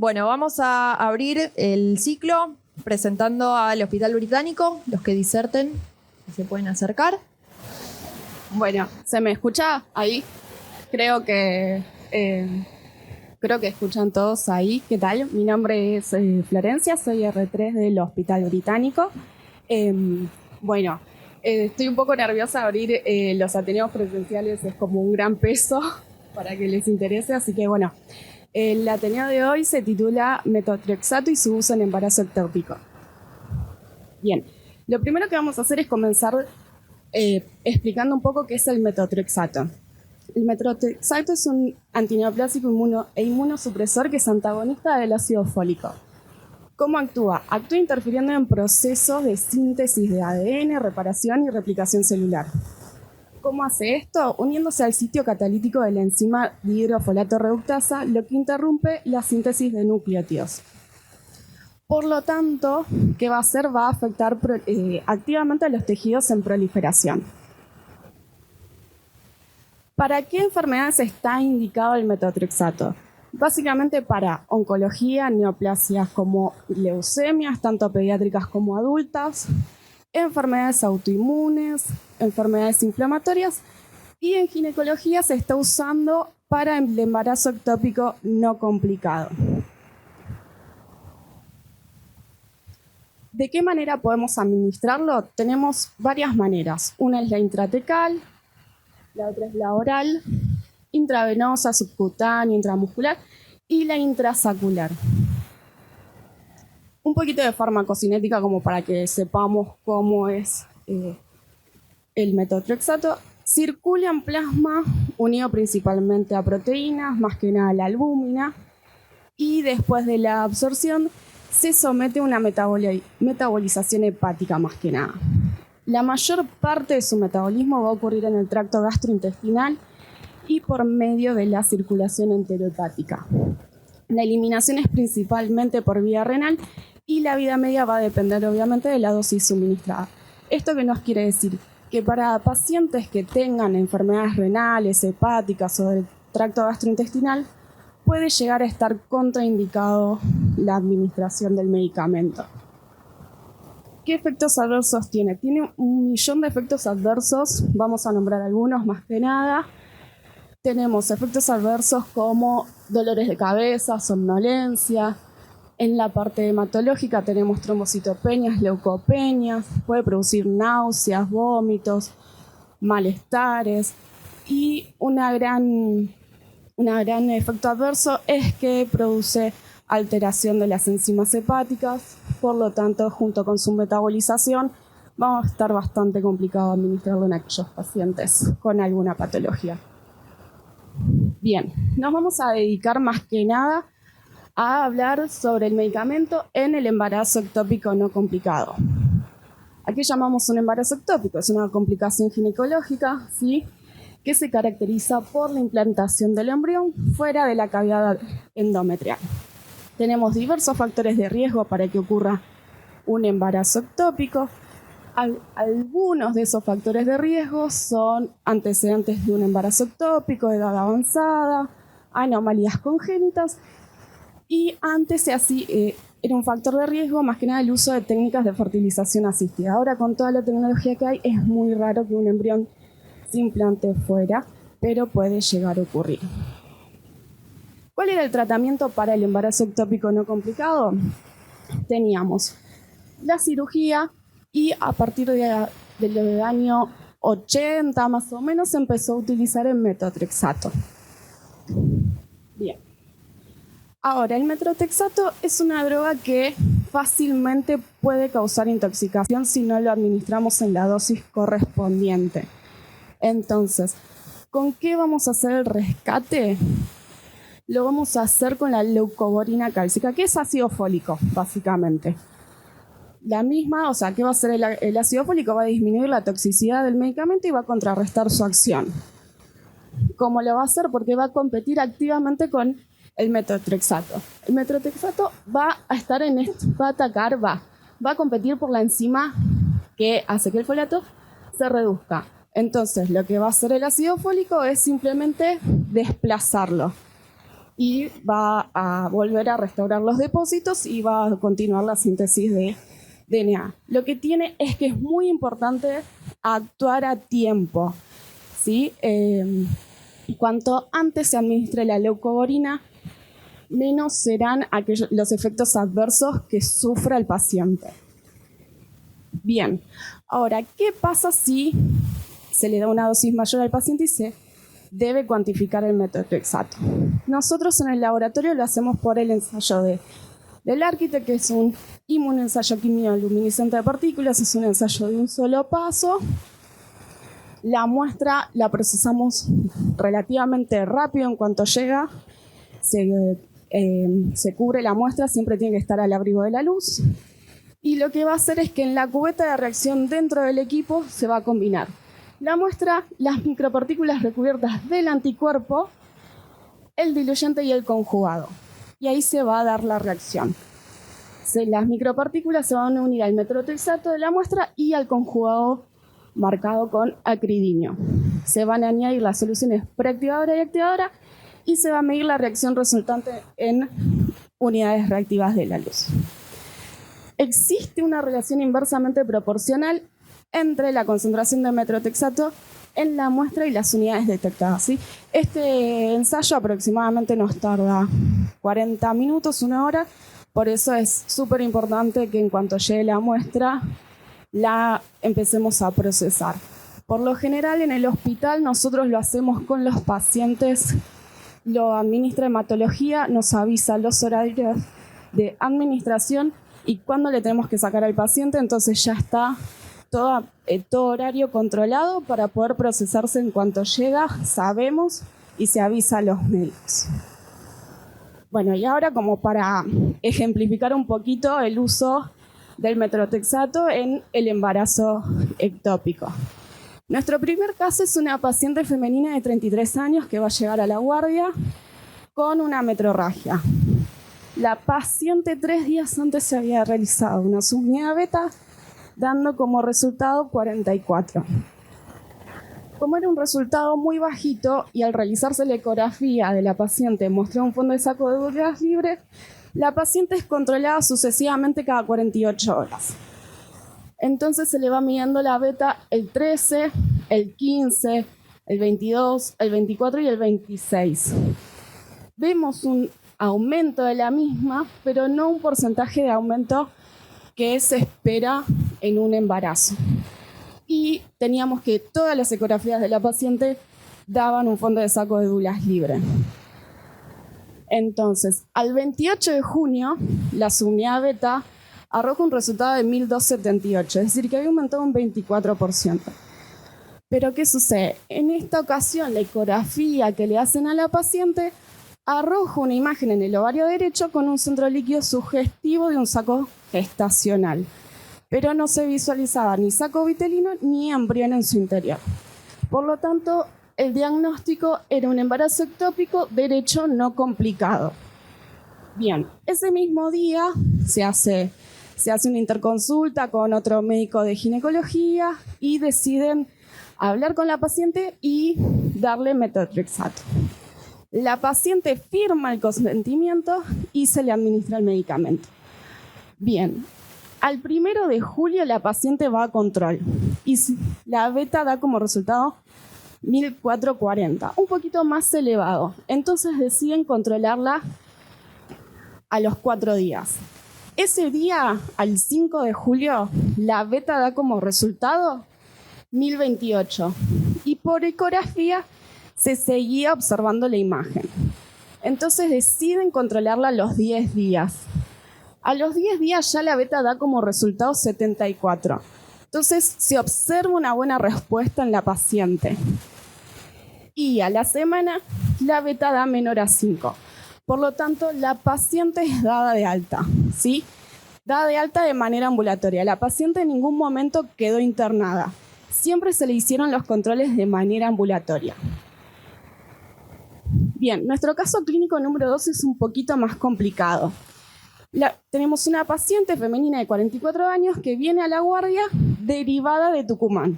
Bueno, vamos a abrir el ciclo presentando al Hospital Británico. Los que diserten se pueden acercar. Bueno, ¿se me escucha ahí? Creo que escuchan todos ahí. ¿Qué tal? Mi nombre es Florencia, soy R3 del Hospital Británico. Estoy un poco nerviosa de abrir los ateneos presenciales, es como un gran peso para que les interese, así que bueno. El ateneo de hoy se titula Metotrexato y su uso en embarazo ectópico. Bien, lo primero que vamos a hacer es comenzar explicando un poco qué es el metotrexato. El metotrexato es un antineoplásico e inmunosupresor que es antagonista del ácido fólico. ¿Cómo actúa? Actúa interfiriendo en procesos de síntesis de ADN, reparación y replicación celular. ¿Cómo hace esto? Uniéndose al sitio catalítico de la enzima dihidrofolato reductasa, lo que interrumpe la síntesis de nucleótidos. Por lo tanto, ¿qué va a hacer? Va a afectar activamente a los tejidos en proliferación. ¿Para qué enfermedades está indicado el metotrexato? Básicamente para oncología, neoplasias como leucemias, tanto pediátricas como adultas, enfermedades autoinmunes, enfermedades inflamatorias, y en ginecología se está usando para el embarazo ectópico no complicado. ¿De qué manera podemos administrarlo? Tenemos varias maneras. Una es la intratecal, la otra es la oral, intravenosa, subcutánea, intramuscular y la intrasacular. Un poquito de farmacocinética como para que sepamos cómo es el metotrexato. Circula en plasma unido principalmente a proteínas, más que nada a la albúmina, y después de la absorción se somete a una metabolización hepática más que nada. La mayor parte de su metabolismo va a ocurrir en el tracto gastrointestinal y por medio de la circulación enterohepática. La eliminación es principalmente por vía renal y la vida media va a depender obviamente de la dosis suministrada. ¿Esto qué nos quiere decir? Que para pacientes que tengan enfermedades renales, hepáticas o del tracto gastrointestinal, puede llegar a estar contraindicado la administración del medicamento. ¿Qué efectos adversos tiene? Tiene 1.000.000 de efectos adversos, vamos a nombrar algunos más que nada. Tenemos efectos adversos como dolores de cabeza, somnolencia. En la parte hematológica tenemos trombocitopenias, leucopenias, puede producir náuseas, vómitos, malestares. Y un gran efecto adverso es que produce alteración de las enzimas hepáticas, por lo tanto, junto con su metabolización, va a estar bastante complicado administrarlo en aquellos pacientes con alguna patología. Bien, nos vamos a dedicar más que nada a hablar sobre el medicamento en el embarazo ectópico no complicado. ¿A qué llamamos un embarazo ectópico? Es una complicación ginecológica, ¿sí?, que se caracteriza por la implantación del embrión fuera de la cavidad endometrial. Tenemos diversos factores de riesgo para que ocurra un embarazo ectópico. Algunos de esos factores de riesgo son antecedentes de un embarazo ectópico, edad avanzada, anomalías congénitas, y antes era un factor de riesgo más que nada el uso de técnicas de fertilización asistida. Ahora, con toda la tecnología que hay, es muy raro que un embrión se implante fuera, pero puede llegar a ocurrir. ¿Cuál era el tratamiento para el embarazo ectópico no complicado? Teníamos la cirugía y a partir del año 80 más o menos se empezó a utilizar el metotrexato. Bien. Ahora, el metotrexato es una droga que fácilmente puede causar intoxicación si no lo administramos en la dosis correspondiente. Entonces, ¿con qué vamos a hacer el rescate? Lo vamos a hacer con la leucoborina cálcica, que es ácido fólico, básicamente. La misma, o sea, ¿qué va a hacer el ácido fólico? Va a disminuir la toxicidad del medicamento y va a contrarrestar su acción. ¿Cómo lo va a hacer? Porque va a competir activamente con el metotrexato. El metotrexato va a competir por la enzima que hace que el folato se reduzca. Entonces, lo que va a hacer el ácido fólico es simplemente desplazarlo. y va a volver a restaurar los depósitos y va a continuar la síntesis de DNA. Lo que tiene es que es muy importante actuar a tiempo, ¿sí? Cuanto antes se administre la leucovorina, menos serán los efectos adversos que sufra el paciente. Bien, ahora, ¿qué pasa si se le da una dosis mayor al paciente y se debe cuantificar el metotrexato? Nosotros en el laboratorio lo hacemos por el ensayo del ARCHITECT, que es un inmunoensayo quimioluminiscente de partículas, es un ensayo de un solo paso. La muestra la procesamos relativamente rápido en cuanto llega, se cubre la muestra, siempre tiene que estar al abrigo de la luz. Y lo que va a hacer es que en la cubeta de reacción dentro del equipo se va a combinar la muestra, las micropartículas recubiertas del anticuerpo, el diluyente y el conjugado. Y ahí se va a dar la reacción. Las micropartículas se van a unir al metotrexato de la muestra y al conjugado marcado con acridinio. Se van a añadir las soluciones preactivadora y activadora y se va a medir la reacción resultante en unidades reactivas de la luz. Existe una relación inversamente proporcional entre la concentración de metotrexato en la muestra y las unidades detectadas, ¿sí? Este ensayo aproximadamente nos tarda 40 minutos, 1 hora, por eso es súper importante que en cuanto llegue la muestra la empecemos a procesar. Por lo general en el hospital nosotros lo hacemos con los pacientes, lo administra hematología, nos avisa los horarios de administración y cuándo le tenemos que sacar al paciente, entonces ya está todo horario controlado para poder procesarse en cuanto llega, sabemos y se avisa a los médicos. Bueno, y ahora como para ejemplificar un poquito el uso del metotrexato en el embarazo ectópico. Nuestro primer caso es una paciente femenina de 33 años que va a llegar a la guardia con una metrorragia. La paciente 3 días antes se había realizado una subunidad beta, dando como resultado 44. Como era un resultado muy bajito y al realizarse la ecografía de la paciente mostró un fondo de saco de Douglas libre, la paciente es controlada sucesivamente cada 48 horas. Entonces se le va midiendo la beta el 13, el 15, el 22, el 24 y el 26. Vemos un aumento de la misma, pero no un porcentaje de aumento que se espera en un embarazo. Y teníamos que todas las ecografías de la paciente daban un fondo de saco de Douglas libre. Entonces, al 28 de junio, la subunidad beta arroja un resultado de 1278, es decir, que había aumentado un 24%. Pero, ¿qué sucede? En esta ocasión, la ecografía que le hacen a la paciente arroja una imagen en el ovario derecho con un centro líquido sugestivo de un saco gestacional, pero no se visualizaba ni saco vitelino ni embrión en su interior. Por lo tanto, el diagnóstico era un embarazo ectópico derecho no complicado. Bien, ese mismo día se hace una interconsulta con otro médico de ginecología y deciden hablar con la paciente y darle metotrexato. La paciente firma el consentimiento y se le administra el medicamento. Bien, al 1 de julio la paciente va a control y la beta da como resultado 1440, un poquito más elevado. Entonces deciden controlarla a los 4 días. Ese día, al 5 de julio, la beta da como resultado 1028 y por ecografía se seguía observando la imagen. Entonces deciden controlarla a los 10 días. A los 10 días ya la beta da como resultado 74. Entonces se observa una buena respuesta en la paciente. Y a la semana la beta da menor a 5. Por lo tanto, la paciente es dada de alta, ¿sí? Dada de alta de manera ambulatoria. La paciente en ningún momento quedó internada. Siempre se le hicieron los controles de manera ambulatoria. Bien, nuestro caso clínico número 2 es un poquito más complicado. Tenemos una paciente femenina de 44 años que viene a la guardia derivada de Tucumán.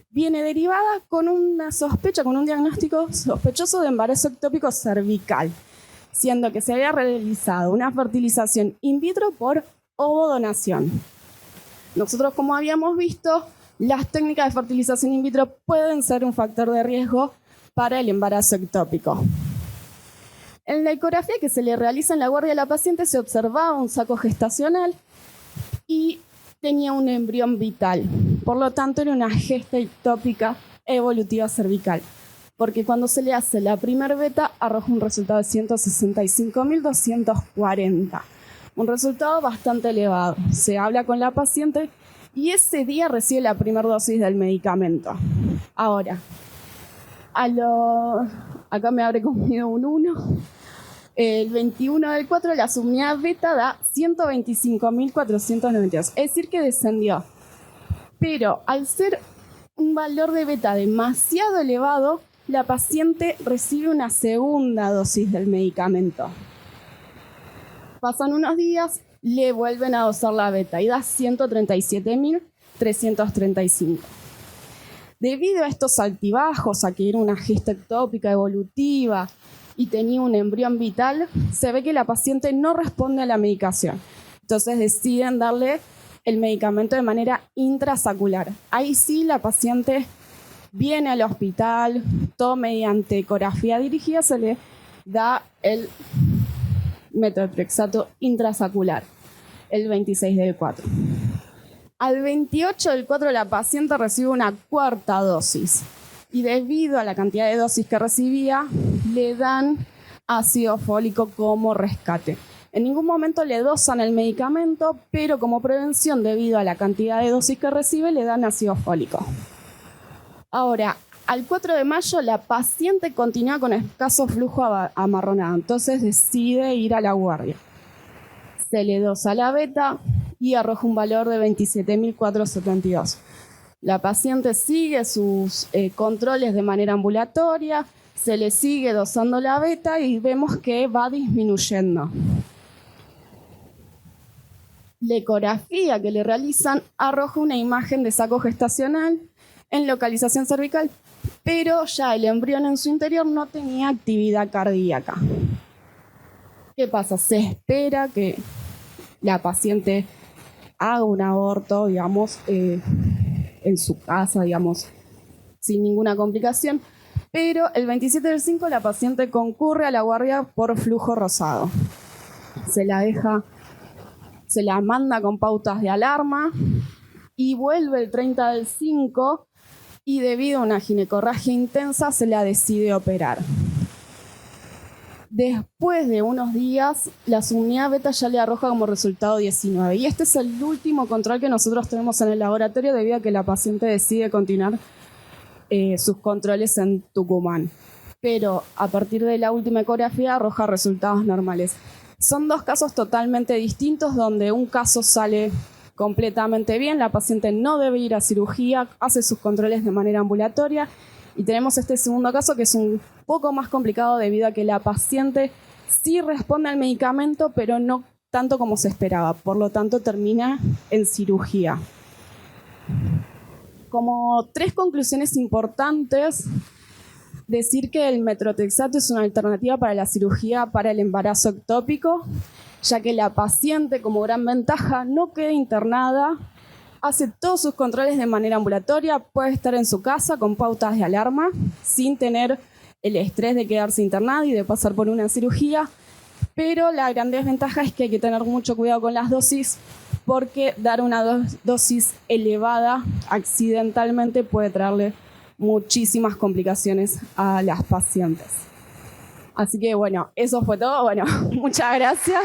Viene derivada con una sospecha, con un diagnóstico sospechoso de embarazo ectópico cervical. siendo que se había realizado una fertilización in vitro por ovodonación. Nosotros, como habíamos visto, las técnicas de fertilización in vitro pueden ser un factor de riesgo para el embarazo ectópico. En la ecografía que se le realiza en la guardia de la paciente se observaba un saco gestacional y tenía un embrión vital. Por lo tanto, era una gesta ectópica evolutiva cervical, porque cuando se le hace la primer beta arroja un resultado de 165.240. Un resultado bastante elevado. Se habla con la paciente y ese día recibe la primera dosis del medicamento. Ahora, acá me abre conmigo un 1. El 21 del 4 la subunidad beta da 125.492. Es decir, que descendió. Pero al ser un valor de beta demasiado elevado, la paciente recibe una segunda dosis del medicamento. Pasan unos días, le vuelven a dosar la beta y da 137.335. Debido a estos altibajos, a que era una gesta ectópica evolutiva y tenía un embrión vital, se ve que la paciente no responde a la medicación. Entonces deciden darle el medicamento de manera intrasacular. Ahí sí la paciente viene al hospital, todo mediante ecografía dirigida se le da el metotrexato intrasacular, el 26 del 4. Al 28 del 4 la paciente recibe una cuarta dosis y debido a la cantidad de dosis que recibía, le dan ácido fólico como rescate. En ningún momento le dosan el medicamento, pero como prevención, debido a la cantidad de dosis que recibe, le dan ácido fólico. Ahora, al 4 de mayo, la paciente continúa con escaso flujo amarronado, entonces decide ir a la guardia. Se le dosa la beta y arroja un valor de 27.472. La paciente sigue sus controles de manera ambulatoria, se le sigue dosando la beta y vemos que va disminuyendo. La ecografía que le realizan arroja una imagen de saco gestacional en localización cervical, pero ya el embrión en su interior no tenía actividad cardíaca. ¿Qué pasa? Se espera que la paciente haga un aborto, digamos, en su casa, digamos, sin ninguna complicación, pero el 27 del 5 la paciente concurre a la guardia por flujo rosado. Se la manda con pautas de alarma y vuelve el 30 del 5 y debido a una ginecorragia intensa se la decide operar. Después de unos días, la subunidad beta ya le arroja como resultado 19. Y este es el último control que nosotros tenemos en el laboratorio debido a que la paciente decide continuar sus controles en Tucumán. Pero a partir de la última ecografía arroja resultados normales. Son dos casos totalmente distintos donde un caso sale completamente bien, la paciente no debe ir a cirugía, hace sus controles de manera ambulatoria. Y tenemos este segundo caso que es un poco más complicado debido a que la paciente sí responde al medicamento, pero no tanto como se esperaba. Por lo tanto, termina en cirugía. Como 3 conclusiones importantes, decir que el metotrexato es una alternativa para la cirugía para el embarazo ectópico, ya que la paciente, como gran ventaja, no queda internada, hace todos sus controles de manera ambulatoria, puede estar en su casa con pautas de alarma, sin tener el estrés de quedarse internada y de pasar por una cirugía, pero la gran desventaja es que hay que tener mucho cuidado con las dosis, porque dar una dosis elevada accidentalmente puede traerle muchísimas complicaciones a las pacientes. Así que bueno, eso fue todo. Bueno, muchas gracias.